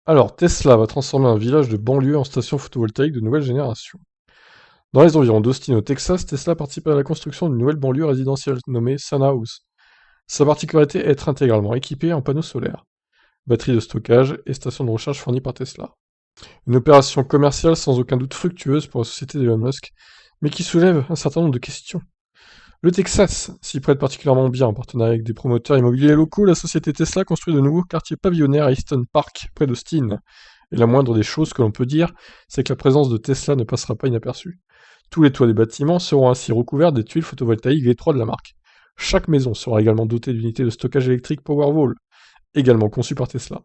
Alors, Tesla va transformer un village de banlieue en station photovoltaïque de nouvelle génération. Dans les environs d'Austin au Texas, Tesla participe à la construction d'une nouvelle banlieue résidentielle nommée Sun House. Sa particularité est être intégralement équipée en panneaux solaires, batterie de stockage et station de recharge fournie par Tesla. Une opération commerciale sans aucun doute fructueuse pour la société d'Elon Musk, mais qui soulève un certain nombre de questions. Le Texas s'y prête particulièrement bien en partenariat avec des promoteurs immobiliers locaux. La société Tesla construit de nouveaux quartiers pavillonnaires à Easton Park, près d'Austin. Et la moindre des choses que l'on peut dire, c'est que la présence de Tesla ne passera pas inaperçue. Tous les toits des bâtiments seront ainsi recouverts des tuiles photovoltaïques V3 de la marque. Chaque maison sera également dotée d'unités de stockage électrique Powerwall, également conçues par Tesla.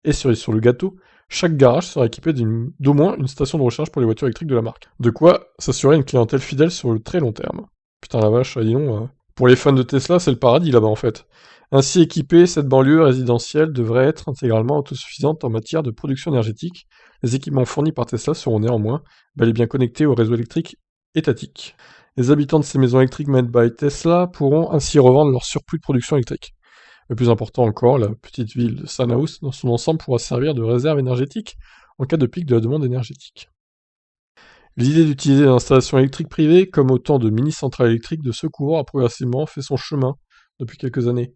Et cerise sur le gâteau, chaque garage sera équipé d'au moins une station de recharge pour les voitures électriques de la marque. De quoi s'assurer une clientèle fidèle sur le très long terme. Putain la vache, dis donc, pour les fans de Tesla, c'est le paradis là-bas en fait. Ainsi équipée, cette banlieue résidentielle devrait être intégralement autosuffisante en matière de production énergétique. Les équipements fournis par Tesla seront néanmoins bel et bien connectés au réseau électrique étatique. Les habitants de ces maisons électriques made by Tesla pourront ainsi revendre leur surplus de production électrique. Le plus important encore, la petite ville de Sanaus, dans son ensemble, pourra servir de réserve énergétique en cas de pic de la demande énergétique. L'idée d'utiliser des installations électriques privées comme autant de mini-centrales électriques de secours a progressivement fait son chemin depuis quelques années.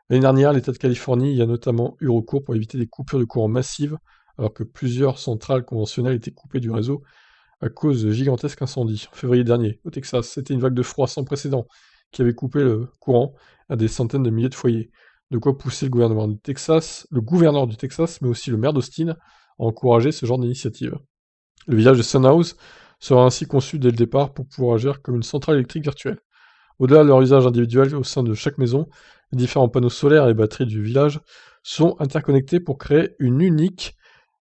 L'année dernière, l'État de Californie y a notamment eu recours pour éviter des coupures de courant massives, alors que plusieurs centrales conventionnelles étaient coupées du réseau à cause de gigantesques incendies. En février dernier, au Texas, c'était une vague de froid sans précédent qui avait coupé le courant à des centaines de milliers de foyers. De quoi pousser le gouverneur du Texas, mais aussi le maire d'Austin, à encourager ce genre d'initiative. Le village de Sunhouse sera ainsi conçu dès le départ pour pouvoir agir comme une centrale électrique virtuelle. Au-delà de leur usage individuel au sein de chaque maison, les différents panneaux solaires et batteries du village sont interconnectés pour créer une unique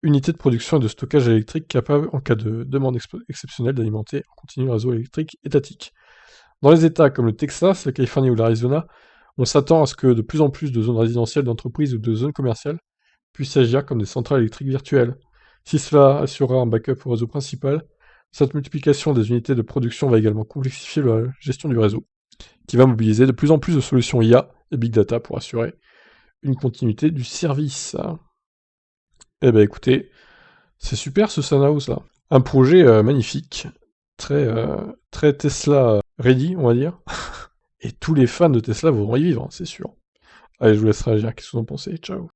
unité de production et de stockage électrique capable, en cas de demande exceptionnelle, d'alimenter en continu le réseau électrique étatique. Dans les États comme le Texas, la Californie ou l'Arizona, on s'attend à ce que de plus en plus de zones résidentielles, d'entreprises ou de zones commerciales puissent agir comme des centrales électriques virtuelles. Si cela assurera un backup au réseau principal, cette multiplication des unités de production va également complexifier la gestion du réseau, qui va mobiliser de plus en plus de solutions IA et Big Data pour assurer une continuité du service. Eh ben écoutez, c'est super ce Sunhouse là. Un projet magnifique, très Tesla ready, on va dire. Et tous les fans de Tesla vont y vivre, hein, c'est sûr. Allez, je vous laisse réagir, qu'est-ce que vous en pensez? Ciao.